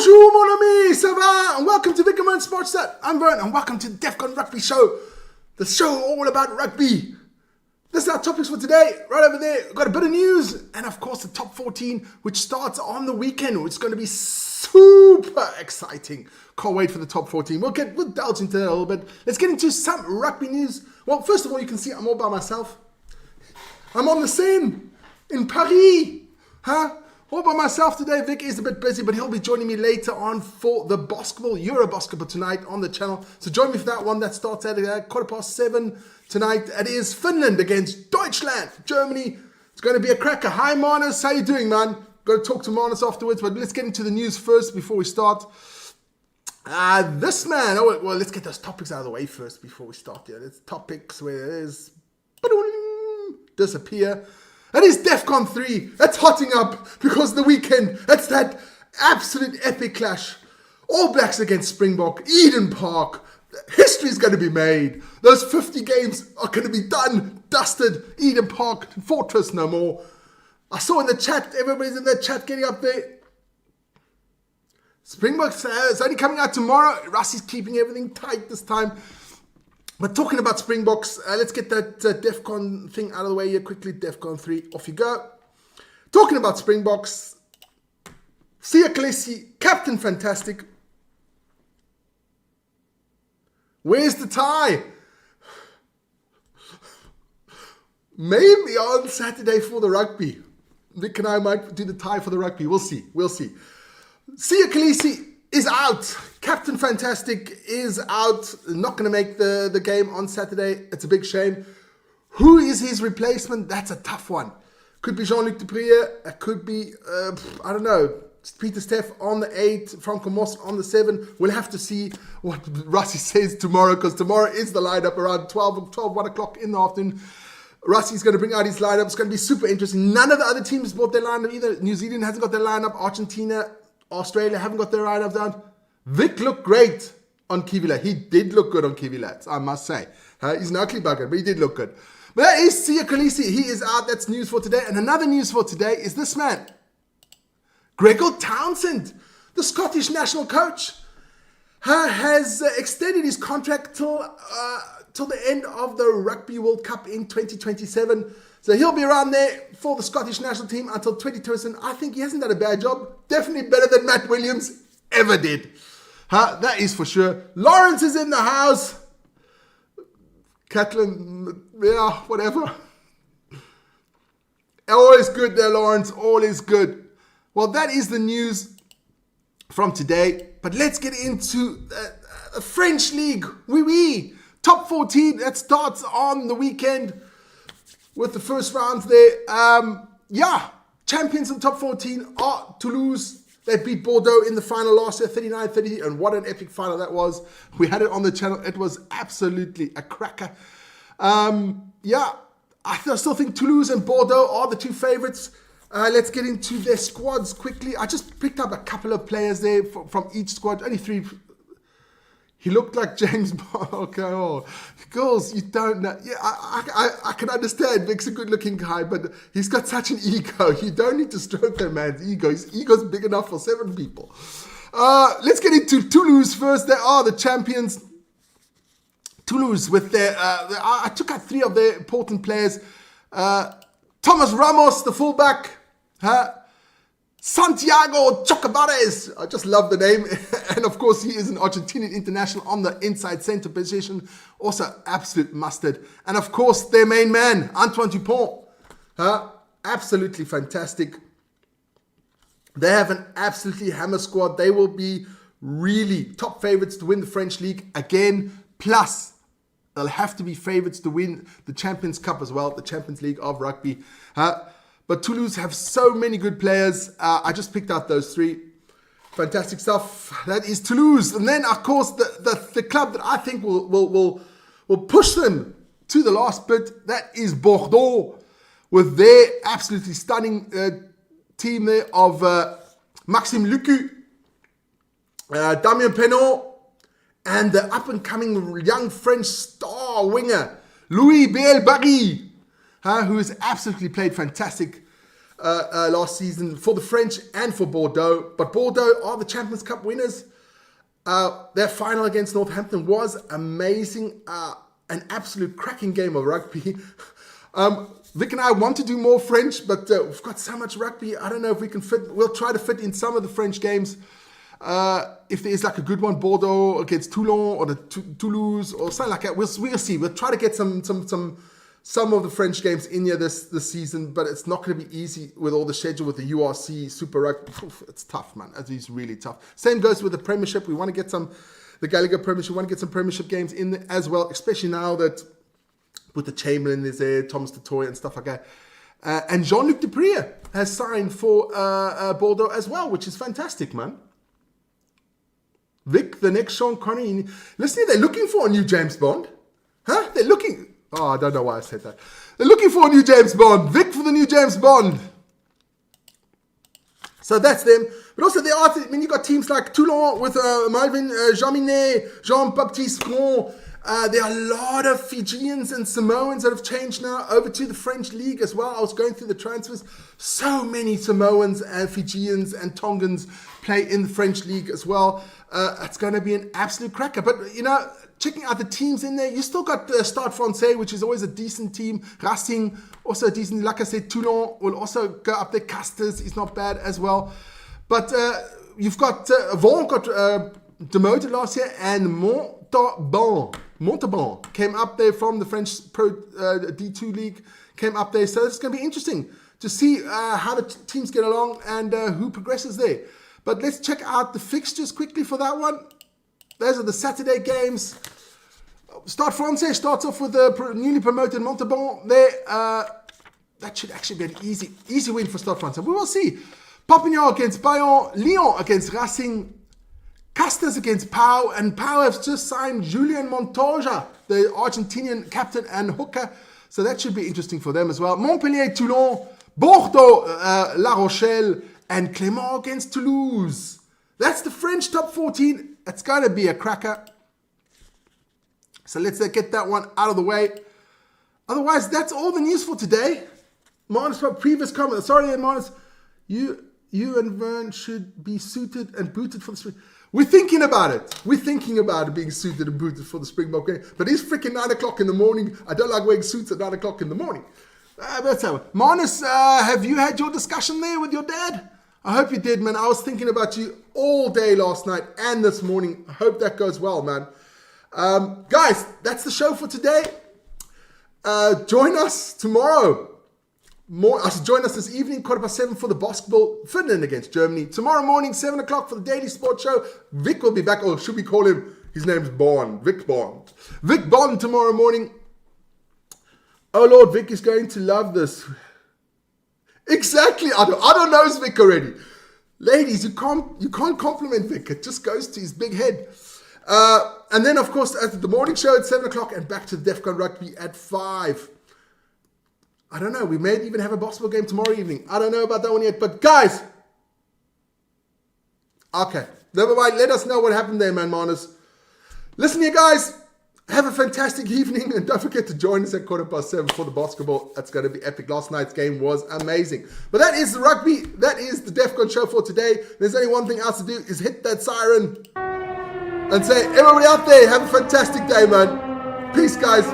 Bonjour mon ami, ça va? And welcome to Vic and Vern Sports Chat. I'm Vern and welcome to the DEFCON Rugby Show. The show all about rugby. This is our topics for today. Right over there, we've got a bit of news. And of course the top 14, which starts on the weekend. It's going to be super exciting. Can't wait for the top 14. We'll delve into that a little bit. Let's get into some rugby news. Well, first of all, you can see I'm all by myself. I'm on the Seine in Paris. All by myself today. Vic is a bit busy, but he'll be joining me later on for the basketball, Euro basketball tonight on the channel. So join me for that one. That starts at 7:15 tonight. It is Finland against Deutschland. Germany. It's going to be a cracker. Hi, Manus. How you doing, man? Got to talk to Manus afterwards, but let's get into the news first before we start. This man. Oh, well, let's get those topics out of the way first before we start here. It's topics where it is disappear. That is DEFCON 3. That's hotting up because the weekend, that's that absolute epic clash. All Blacks against Springbok, Eden Park. History's going to be made. Those 50 games are going to be done, dusted. Eden Park, Fortress no more. I saw in the chat, everybody's in the chat getting up there. Springbok is only coming out tomorrow. Rusty's keeping everything tight this time. But talking about Springboks, let's get that DEFCON thing out of the way here quickly. DEFCON 3, off you go. Talking about Springboks, Siya Kolisi, Captain Fantastic. Where's the tie? Maybe on Saturday for the rugby. Vic and I might do the tie for the rugby. We'll see. Siya Kolisi is out. Captain Fantastic is out. Not going to make the game on Saturday. It's a big shame. Who is his replacement? That's a tough one. Could be Jean-Luc Duprier. It could be, I don't know, Peter Steff on the 8, Franco Moss on the 7. We'll have to see what Rusty says tomorrow, because tomorrow is the lineup around 1 o'clock in the afternoon. Rusty's going to bring out his lineup. It's going to be super interesting. None of the other teams brought their lineup either. New Zealand hasn't got their lineup. Argentina, Australia haven't got their lineup down. Vic looked great on Kiwila. He did look good on Kiwila, I must say. He's an ugly bugger, but he did look good. But that is Siya Kolisi. He is out. That's news for today. And another news for today is this man, Gregor Townsend, the Scottish national coach, has extended his contract till the end of the Rugby World Cup in 2027. So he'll be around there for the Scottish national team until 2027. I think he hasn't done a bad job. Definitely better than Matt Williams ever did. That is for sure. Lawrence is in the house. Catlin, yeah, whatever. All is good there, Lawrence. All is good. Well, that is the news from today. But let's get into the French League. Oui. Top 14. That starts on the weekend with the first rounds there. Champions in the top 14 are Toulouse. They beat Bordeaux in the final last year, 39-30, and what an epic final that was. We had it on the channel. It was absolutely a cracker. I still think Toulouse and Bordeaux are the two favorites. Let's get into their squads quickly. I just picked up a couple of players there from each squad, only 3. He looked like James Bond. Okay, girls, you don't know. Yeah, I can understand. Vic's a good-looking guy, but he's got such an ego. You don't need to stroke that man's ego. His ego's big enough for 7 people. Let's get into Toulouse first. They are the champions. Toulouse with their... I took out 3 of their important players. Thomas Ramos, the fullback. Santiago Chocobares. I just love the name. And of course, he is an Argentinian international on the inside center position. Also, absolute mustard. And of course, their main man, Antoine Dupont. Absolutely fantastic. They have an absolutely hammer squad. They will be really top favorites to win the French League again. Plus, they'll have to be favorites to win the Champions Cup as well, the Champions League of Rugby. But Toulouse have so many good players. I just picked out those 3. Fantastic stuff. That is Toulouse. And then, of course, the club that I think will push them to the last bit, that is Bordeaux, with their absolutely stunning team there of Maxime Lucu, Damien Penaud, and the up-and-coming young French star winger, Louis Biel-Barry, who has absolutely played fantastic last season for the French and for Bordeaux. But Bordeaux are the Champions Cup winners. Their final against Northampton was amazing. An absolute cracking game of rugby. Vic and I want to do more French, but we've got so much rugby. I don't know if we can fit. We'll try to fit in some of the French games. If there is like a good one, Bordeaux against Toulon or the Toulouse or something like that, we'll see. We'll try to get some of the French games in here this season, but it's not going to be easy with all the schedule with the URC Super Rugby. It's tough, man. It's really tough. Same goes with the Premiership. We want to get the Gallagher Premiership. We want to get some Premiership games in there as well, especially now that with the Chamberlain is there, Thomas Dutoit and stuff like that. And Jean-Luc Duprier has signed for Bordeaux as well, which is fantastic, man. Vic, the next Sean Connery. Listen, they're looking for a new James Bond. Huh? They're looking... Oh, I don't know why I said that. They're looking for a new James Bond. Vic for the new James Bond. So that's them. But also there are... you got teams like Toulon with Malvin Jaminet, Jean-Baptiste Grand. There are a lot of Fijians and Samoans that have changed now over to the French league as well. I was going through the transfers. So many Samoans and Fijians and Tongans play in the French league as well. It's going to be an absolute cracker. But, checking out the teams in there, you still got Stade Francais, which is always a decent team. Racing, also a decent. Like I said, Toulon will also go up there. Casters is not bad as well. But you've got Vaughan got demoted last year, and Montauban came up there from the French Pro D2 League, came up there. So it's going to be interesting to see how the teams get along and who progresses there. But let's check out the fixtures quickly for that one. Those are the Saturday games. Stade Francais starts off with the newly promoted Montauban there. That should actually be an easy win for Stade Francais. We will see. Perpignan against Bayonne, Lyon against Racing, Casters against Pau, and Pau have just signed Julien Montoya, the Argentinian captain and hooker. So that should be interesting for them as well. Montpellier, Toulon, Bordeaux, La Rochelle, and Clermont against Toulouse. That's the French top 14. It's going to be a cracker. So let's get that one out of the way. Otherwise, that's all the news for today. Marnus, previous comment. Sorry, Marnus. You and Vern should be suited and booted for the spring. We're thinking about it. We're thinking about it being suited and booted for the Springbok game. But it's freaking 9 o'clock in the morning. I don't like wearing suits at 9 o'clock in the morning. That's how. Marnus, have you had your discussion there with your dad? I hope you did, man. I was thinking about you all day last night and this morning. I hope that goes well, man. Guys, that's the show for today. Join us tomorrow. Join us this evening, 7:15 for the basketball, Finland against Germany. Tomorrow morning, 7 o'clock for the Daily Sports Show. Vic will be back, or should we call him? His name's Bond. Vic Bond. Vic Bond tomorrow morning. Oh Lord, Vic is going to love this. Exactly. I don't know Vic already. Ladies, you can't compliment Vic. It just goes to his big head. And then, of course, at the morning show at 7 o'clock and back to DEFCON Rugby at 5. I don't know. We may even have a basketball game tomorrow evening. I don't know about that one yet. But guys, okay. Never mind. Let us know what happened there, man, Marnus. Listen here, guys. Have a fantastic evening, and don't forget to join us at 7:15 for the basketball. That's going to be epic. Last night's game was amazing. But that is the rugby. That is the DEFCON show for today. There's only one thing else to do, is hit that siren and say, everybody out there, have a fantastic day, man. Peace, guys.